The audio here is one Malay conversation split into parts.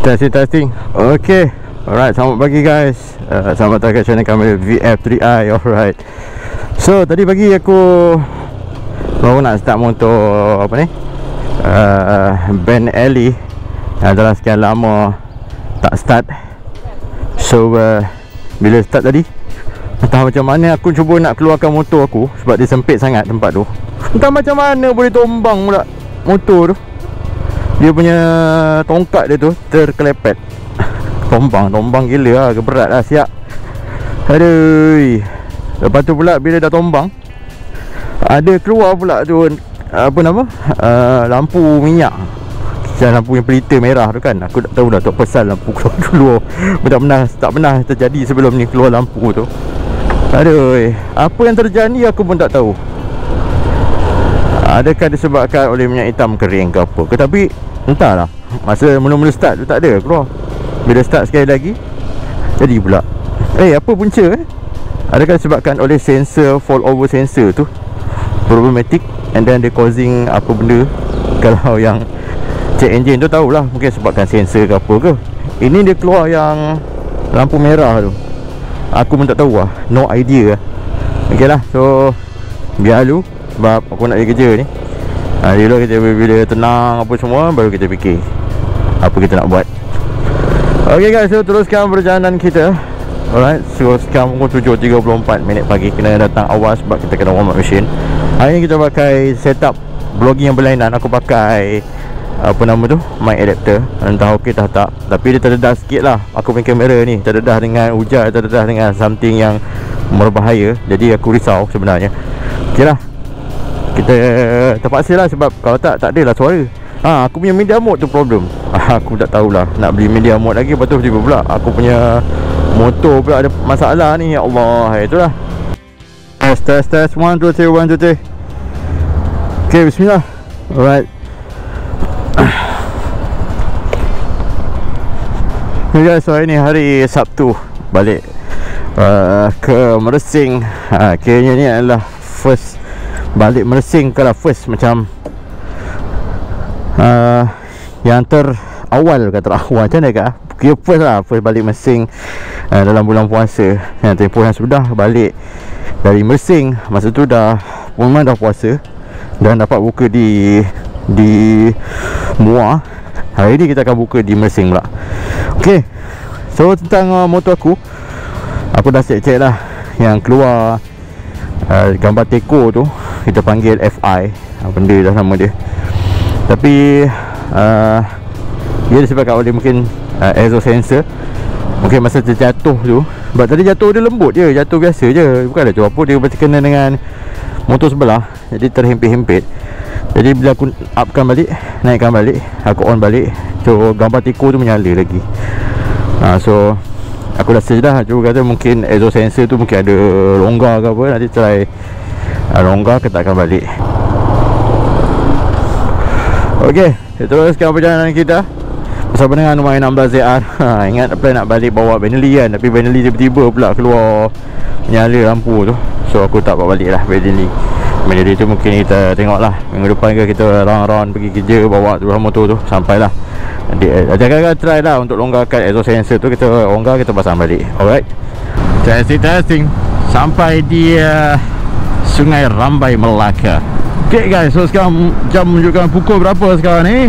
Testing. Okay. Alright, selamat pagi guys. Selamat datang ke channel kami VF3i. Alright. So, tadi pagi aku baru nak start motor apa ni? Ben Alley. Adalah sekian lama tak start. So, bila start tadi, entah macam mana aku cuba nak keluarkan motor aku sebab dia sempit sangat tempat tu. Entah macam mana boleh tombang pula motor tu. Dia punya tongkat dia tu terkelepet. Tombang gila lah, berat lah siap. Aduh. Lepas tu pula bila dah tombang, ada keluar pula tu apa nama? Lampu minyak. Lampu yang pelita merah tu kan. Aku tak tahu dah tu pasal lampu keluar. Tak pernah terjadi sebelum ni keluar lampu tu. Aduh. Apa yang terjadi aku pun tak tahu. Adakah disebabkan oleh minyak hitam kering ke apa ke? Tapi entahlah. Masa mula-mula start tu tak ada keluar. Bila start sekali lagi jadi pula. Apa punca Adakah disebabkan oleh sensor, fall over sensor tu problematic, and then dia causing apa benda. Kalau yang check engine tu tahulah, mungkin sebabkan sensor ke apa ke. Ini dia keluar yang lampu merah tu. Aku pun tak tahu lah. No idea lah. Ok lah. So biar dulu sebab aku nak pergi kerja ni. Dulu kita bila tenang apa semua, baru kita fikir apa kita nak buat. Ok guys, so teruskan perjalanan kita. Alright, so sekarang pukul 7.34 pagi. Kena datang awal sebab kita kena warm up mesin. Hari ni kita pakai setup vlogging yang berlainan. Aku pakai apa nama tu, mic adapter. Entah ok tak. Tapi dia terdedah sikit lah. Aku punya kamera ni terdedah dengan hujan, terdedah dengan something yang berbahaya. Jadi aku risau sebenarnya. Ok lah, kita terpaksa lah sebab kalau tak adalah suara. Aku punya media mode tu problem. Aku tak tahulah nak beli media mode lagi. Lepas tu tiba pula aku punya motor pula ada masalah ni. Ya Allah, itulah. Test 1 2 3 1 2 3. Ok, bismillah. Alright. Okay guys, so hari ni hari Sabtu. Balik ke Mersing. Kayaknya ni adalah first balik Mersing. Kalau first macam yang terawal macam mana kak? Kira first lah, first balik Mersing dalam bulan puasa. Yang tempoh yang sudah balik dari Mersing, masa tu memang dah puasa dan dapat buka di Muar. Hari ni kita akan buka di Mersing pula. Ok, so tentang motor aku dah check lah yang keluar gambar teko tu, kita panggil FI. Benda dah nama dia. Tapi dia disebabkan oleh mungkin aero sensor. Mungkin masa terjatuh tu, sebab tadi jatuh dia lembut je, jatuh biasa je, bukan ada apa. Dia macam kena dengan motor sebelah, jadi terhimpit-himpit. Jadi bila aku upkan balik, naikkan balik, aku on balik, so gambar teko tu menyala lagi. So aku rasa dah, cuba kata mungkin aero sensor tu mungkin ada longgar ke apa. Nanti try longgar, ketakkan balik. Ok, kita teruskan perjalanan kita bersama dengan Numai 16ZR. Ingat plan nak balik bawa Benelli kan, tapi Benelli tiba-tiba pula keluar menyala lampu tu. So aku tak bawa balik lah Benelli tu. Mungkin kita tengok lah minggu depan ke, kita round-round pergi kerja bawa tu motor tu sampailah. Jangan try lah untuk longgarkan exhaust sensor tu. Kita longgar, kita pasang balik. Alright, testing sampai di Sungai Rambai Melaka. Ok guys, so sekarang jam menunjukkan pukul berapa sekarang ni?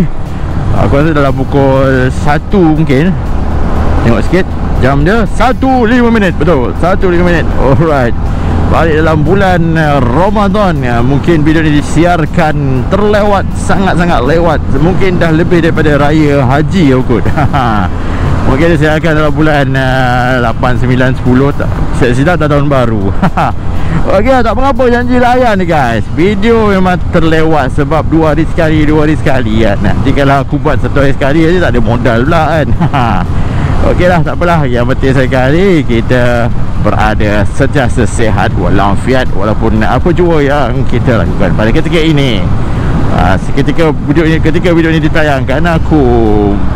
Aku rasa dalam pukul 1 mungkin. Tengok sikit jam dia, 1:05. Betul, 1:05. Alright, balik dalam bulan Ramadan. Mungkin video ni disiarkan terlewat, sangat-sangat lewat. Mungkin dah lebih daripada Raya Haji kot. Mungkin disiarkan dalam bulan 8, 9, 10. Silap dah tahun baru. Ok, tak mengapa janji layan ni guys. Video memang terlewat sebab 2 hari sekali kan. Nanti kalau aku buat 1 hari sekali aja tak ada modal pula kan. Ok lah, tak apalah. Yang penting sekali kita berada sentiasa sihat walafiat, walaupun apa jua yang kita lakukan pada ketika ini. Ketika video ini ditayangkan, aku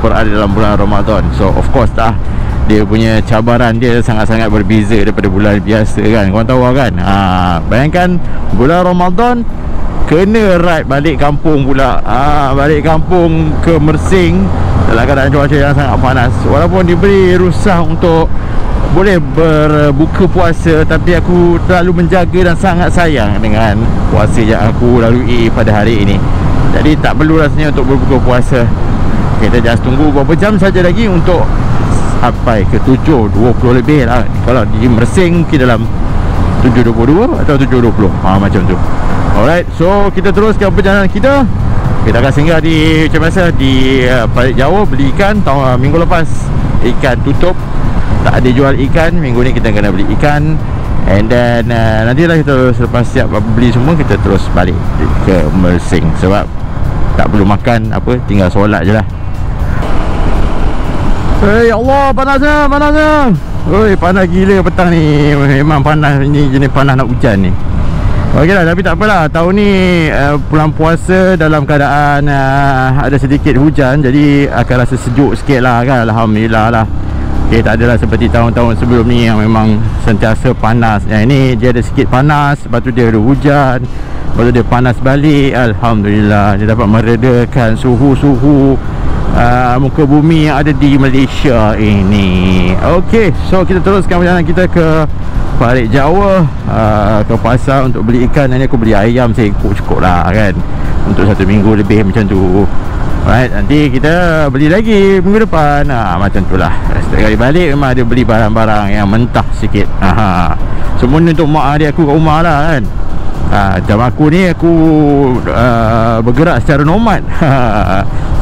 berada dalam bulan Ramadan. So of course dia punya cabaran dia sangat-sangat berbeza daripada bulan biasa kan. Korang tahu kan. Bayangkan bulan Ramadan kena ride balik kampung pula. Balik kampung ke Mersing dalam keadaan cuaca yang sangat panas. Walaupun diberi rukhsah untuk boleh berbuka puasa, tapi aku terlalu menjaga dan sangat sayang dengan puasa yang aku lalui pada hari ini. Jadi tak perlu rasanya untuk berbuka puasa. Kita just tunggu beberapa jam saja lagi untuk sampai ke 7.20 lebih lah. Kalau di Mersing mungkin dalam 7.22 atau 7.20, macam tu. Alright, so kita teruskan perjalanan kita. Kita akan singgah di, macam biasa, di Parit Jawa beli ikan. Minggu lepas ikan tutup, tak ada jual ikan. Minggu ni kita kena beli ikan. And then nantilah kita selepas siap beli semua, kita terus balik ke Mersing. Sebab tak perlu makan apa, tinggal solat je lah. Hey Allah, panasnya, panasnya. Oi, panas gila petang ni. Memang panas ni, jenis panas nak hujan ni. Okey lah, tapi tak apalah. Tahun ni bulan puasa dalam keadaan ada sedikit hujan, jadi akan rasa sejuk sikit lah kan. Alhamdulillah lah. Okay, tak adalah seperti tahun-tahun sebelum ni yang memang sentiasa panas. Yang ini dia ada sikit panas, lepas tu dia ada hujan, lepas tu dia panas balik. Alhamdulillah, dia dapat meredakan suhu-suhu muka bumi yang ada di Malaysia ini. Okey, so kita teruskan perjalanan kita ke Parit Jawa, ke pasar untuk beli ikan. Ini aku beli ayam seekor cukup lah kan, untuk 1 minggu lebih macam tu. Alright, nanti kita beli lagi minggu depan. Macam tu lah. Setiap kali balik memang ada beli barang-barang yang mentah sikit. Semua ni untuk mak adik aku kat rumah lah kan. Jam aku ni aku bergerak secara nomad.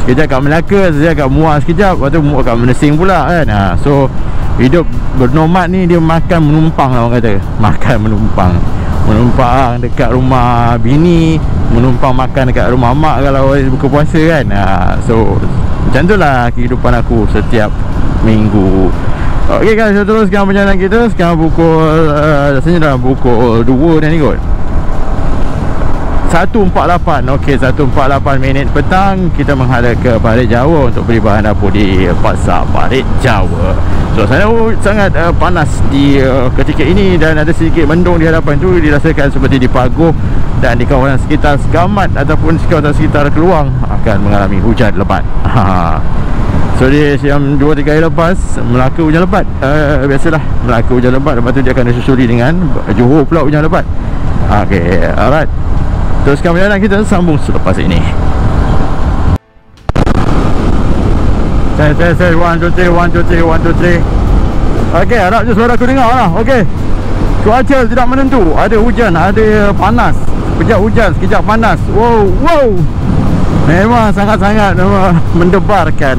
Sekejap kat Melaka, sekejap kat Muar sekejap, lepas tu kat Mersing pula kan. So hidup bernomad ni dia makan menumpang lah orang kata. Makan menumpang. Menumpang dekat rumah bini, menumpang makan dekat rumah mak kalau buka puasa kan. So macam tu lah kehidupan aku setiap minggu. Okey guys, kita teruskan perjalanan kita. Sekarang pukul rasanya dah pukul 2 dah ni kot, 1.48. Okey, 1.48 minit petang. Kita menghadap ke Parit Jawa untuk beli bahan dapur di Pasar Parit Jawa. Suasana sangat panas di ketika ini, dan ada sedikit mendung di hadapan tu. Dirasakan seperti di Pagoh dan di kawasan sekitar Segamat ataupun kawasan sekitar Keluang akan mengalami hujan lebat. So dia siam 2-3 hari lepas Melaka hujan lebat. Biasalah Melaka hujan lebat, lepas tu dia akan disusuli dengan Johor pula hujan lebat. Okey, alright. Teruskan perjalanan kita, sambung selepas ini. Say 1, 2, 3, 1, 2, 3, 1, 2, 3. Okey, harap je suara aku dengar lah. Okey, cuaca tidak menentu. Ada hujan, ada panas. Sekejap hujan, sekejap panas. Wow. Memang sangat-sangat mendebarkan.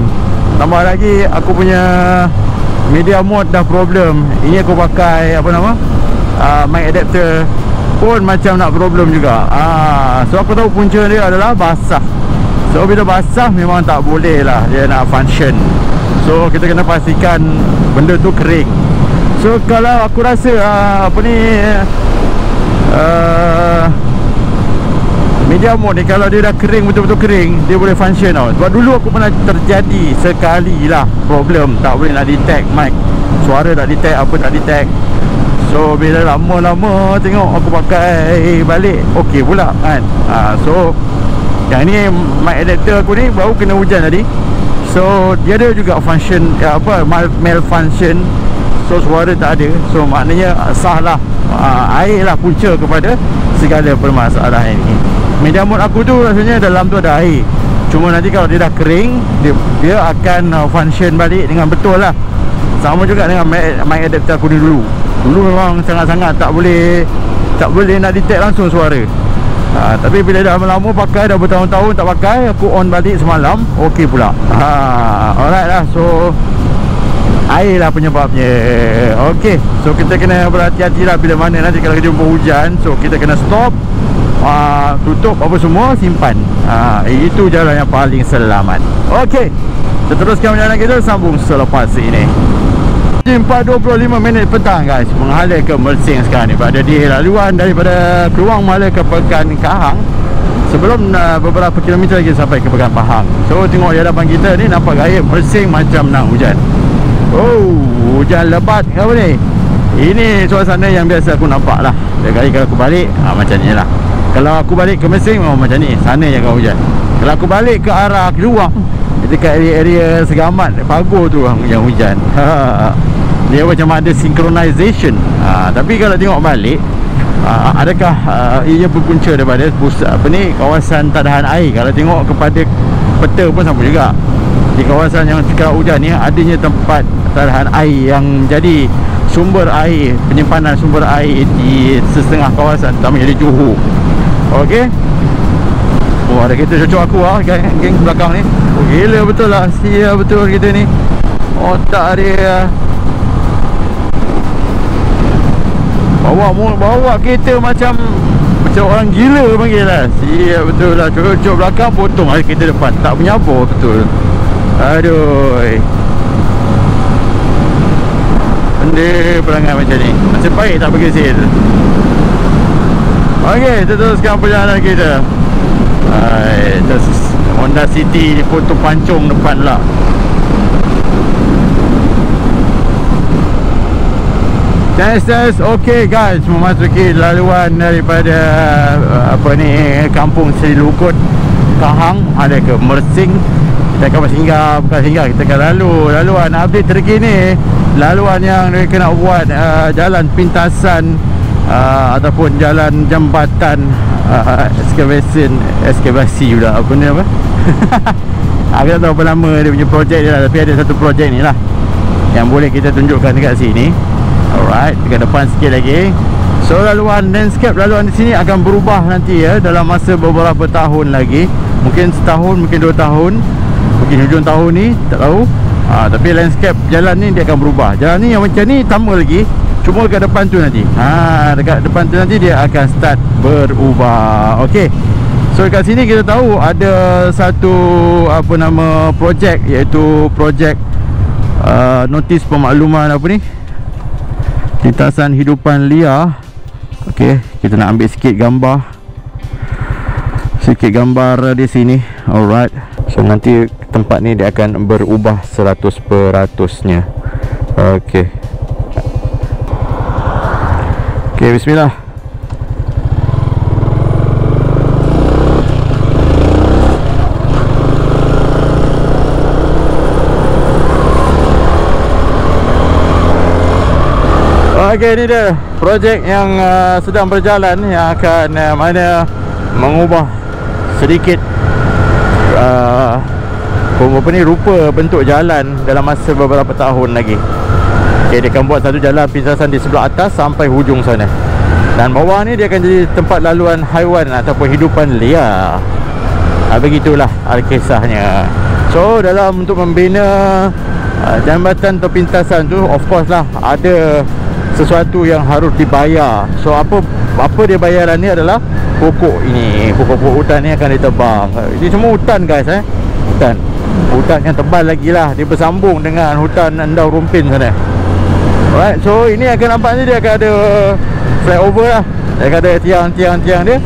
Tambah lagi aku punya media mode dah problem. Ini aku pakai apa nama, mic adapter pun macam nak problem juga. So aku tahu punca dia adalah basah. So bila basah memang tak boleh lah dia nak function. So kita kena pastikan benda tu kering. So kalau aku rasa apa ni, media mode ni kalau dia dah kering, betul-betul kering, dia boleh function tau. Sebab dulu aku pernah terjadi sekali lah problem, tak boleh nak detect mic, suara tak detect, apa tak detect. So bila lama-lama tengok aku pakai balik, okey pula kan. So yang ni mic adapter aku ni baru kena hujan tadi. So dia ada juga function malfunction. So suara tak ada. So maknanya sah lah. Air lah punca kepada segala permasalahan ini. Media mode aku tu rasanya dalam tu ada air. Cuma nanti kalau dia dah kering, dia akan function balik dengan betul lah. Sama juga dengan mic adapter aku ni dulu. Dulu memang sangat-sangat tak boleh nak detect langsung suara. Tapi bila dah lama pakai, dah bertahun-tahun tak pakai, aku on balik semalam, okey pula. Alright lah. So air lah penyebabnya. Okey, so kita kena berhati-hati lah bila mana nanti kalau jumpa hujan. So kita kena stop, tutup apa semua, simpan. Itu jalan yang paling selamat. Okey, kita teruskan perjalanan kita, sambung selepas ini. 4.25 minit petang guys, menghala ke Mersing sekarang ni. Berada di laluan daripada Keluang menghala ke Pekan Kahang. Sebelum beberapa kilometer lagi sampai ke Pekan Pahang. So tengok di hadapan kita ni, nampak gaya Mersing macam nak hujan. Hujan lebat ke apa ni. Ini suasana yang biasa aku nampak lah. Kali kalau aku balik, macam ni lah. Kalau aku balik ke Mersing, macam ni, sana je kau hujan. Kalau aku balik ke arah Keluang, dekat area-area Segamat, Pagoh tu yang hujan. Dia macam ada synchronization. Tapi kalau tengok balik, adakah ia berpunca daripada pusat kawasan tadahan air. Kalau tengok kepada peta pun sama juga. Di kawasan yang sekarang hujan ni adanya tempat tadahan air yang menjadi sumber air, penyimpanan sumber air di setengah kawasan, terutamanya di Johor. Okey. Oh, ada kereta cocok aku geng belakang ni. Oh, gila betul lah. Sia betul kereta ni. Otak dia. Bawa kereta macam orang gila panggil lah. Sia betul lah. Cocok belakang, potong ada kereta depan. Tak punya apa betul. Aduh. Benda perangai macam ni. Nasib baik tak pergi sil. Okey, kita teruskan perjalanan kita. Honda City foto pancung depan lah. Test. Okay guys, memasuki laluan daripada kampung Seri Lukut, Kahang, ada ke Mersing. Kita akan bukan singgah, kita akan laluan update terkini. Laluan yang mereka nak buat jalan pintasan ataupun jalan jambatan ekskavasi pula. Apa ni apa? Aku tak tahu apa nama dia punya projek dia lah. Tapi ada satu projek ni lah yang boleh kita tunjukkan dekat sini. Alright, dekat depan sikit lagi. So laluan landscape, laluan di sini akan berubah nanti ya, dalam masa beberapa tahun lagi. Mungkin setahun, mungkin 2 tahun, mungkin hujung tahun ni, tak tahu. Tapi landscape jalan ni dia akan berubah. Jalan ni yang macam ni tambah lagi, cuma dekat depan tu nanti. Dekat depan tu nanti dia akan start berubah. Okey. So dekat sini kita tahu ada satu projek, iaitu projek notis pemakluman lintasan hidupan liar. Okey, kita nak ambil sikit gambar di sini. Alright. So nanti tempat ni dia akan berubah 100%-nya. Okey. Okey, bismillah. Okey, ni dia projek yang sedang berjalan, yang akan mengubah sedikit rupa bentuk jalan dalam masa beberapa tahun lagi. Okay, dia akan buat satu jalan pintasan di sebelah atas sampai hujung sana. Dan bawah ni dia akan jadi tempat laluan haiwan ataupun hidupan liar. Begitulah kisahnya. So dalam untuk membina jambatan atau pintasan tu, of course lah ada sesuatu yang harus dibayar. So apa dia bayaran ni adalah pokok ini. Pokok-pokok hutan ni akan ditebang. Ini semua hutan guys, hutan yang tebal lagi lah. Dia bersambung dengan hutan Endau Rumpin sana. Alright, so ini akan nampak ni dia akan ada flyover lah. Dia akan ada tiang-tiang dia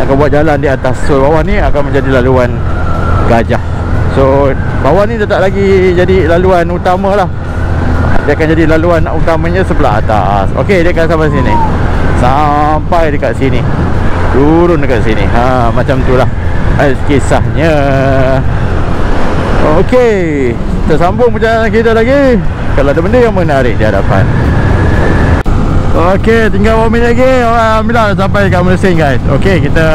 akan buat jalan di atas. So bawah ni akan menjadi laluan gajah. So bawah ni dia tak lagi jadi laluan utama lah. Dia akan jadi laluan utamanya sebelah atas. Okey, dia akan sampai sini, sampai dekat sini, turun dekat sini. Macam tu lah kisahnya. Okey, kita sambung perjalanan kita lagi. Kalau ada benda yang menarik di hadapan. Okey, tinggal beberapa minit lagi. Alhamdulillah dah sampai dekat Mersing guys. Okey, kita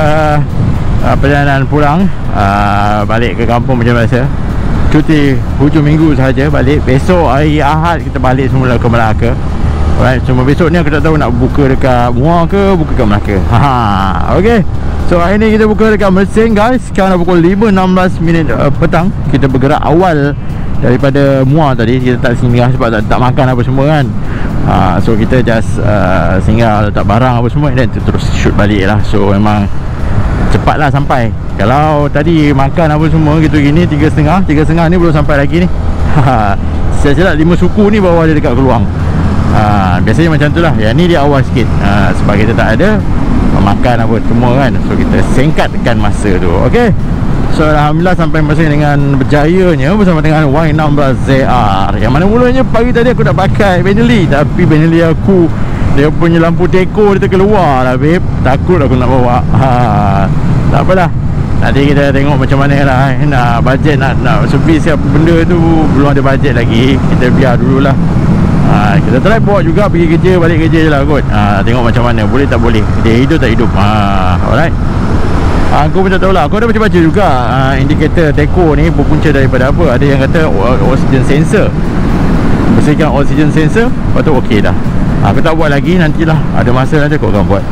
perjalanan pulang, balik ke kampung macam biasa. Cuti hujung minggu sahaja balik. Besok hari Ahad kita balik semula ke Melaka. Alright, cuma besok ni aku tak tahu nak buka dekat Muar ke buka kat Melaka. Okey. So hari ni kita buka dekat Mersing guys. Sekarang dah pukul 5.16 petang. Kita bergerak awal daripada Muar tadi. Kita tak singgah sebab tak makan apa semua kan. So kita just singgah letak barang apa semua, dan terus shoot balik lah. So memang cepatlah sampai. Kalau tadi makan apa semua gitu gini 3.30 ni belum sampai lagi ni. Saya silap 5 suku ni bawah dia dekat Keluang. Biasanya macam tu lah. Yang ni dia awal sikit, sebab kita tak ada makan apa semua kan. So kita singkatkan masa tu. Okay. So alhamdulillah sampai Mersing dengan berjayanya bersama dengan Y16ZR. Yang mana mulanya pagi tadi aku nak pakai Benelli, tapi Benelli aku dia punya lampu teko dia terkeluar lah babe. Takut aku nak bawa. Tak apalah. Nanti kita tengok macam mana lah nak bajet nak servis apa benda tu. Belum ada bajet lagi, kita biar dululah. Kita try bawa juga pergi kerja, balik kerja je lah kot. Tengok macam mana, boleh tak boleh, dia hidup tak hidup. Alright. Aku pun tak tahulah. Aku ada baca-baca juga indikator teko ni berpunca daripada apa. Ada yang kata oxygen sensor, bersihkan oxygen sensor, lepas tu okey dah. Aku tak buat lagi, nantilah ada masa nanti aku akan buat.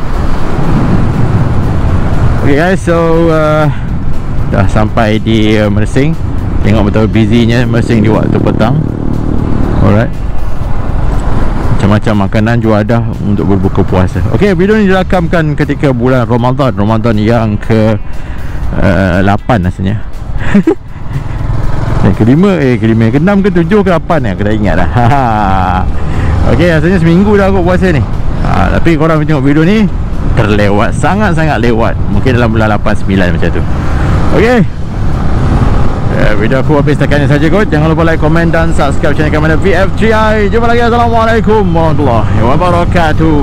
Okay guys, so dah sampai di Mersing. Tengok betul busy-nya Mersing di waktu petang. Alright. Macam-macam makanan juadah untuk berbuka puasa. Okay, video ni dirakamkan ketika bulan Ramadan yang ke 8 rasanya. Kelima, ke-6 ke 7 ke 8 ni aku dah ingat dah. Okay, rasanya seminggu dah aku puasa ni. Tapi korang tengok video ni terlewat, sangat-sangat lewat. Mungkin dalam bulan 8, 9 macam tu. Okay, video aku habis setakat ni saja kot. Jangan lupa like, komen dan subscribe channel kami VF3i. Jumpa lagi. Assalamualaikum warahmatullahi wabarakatuh.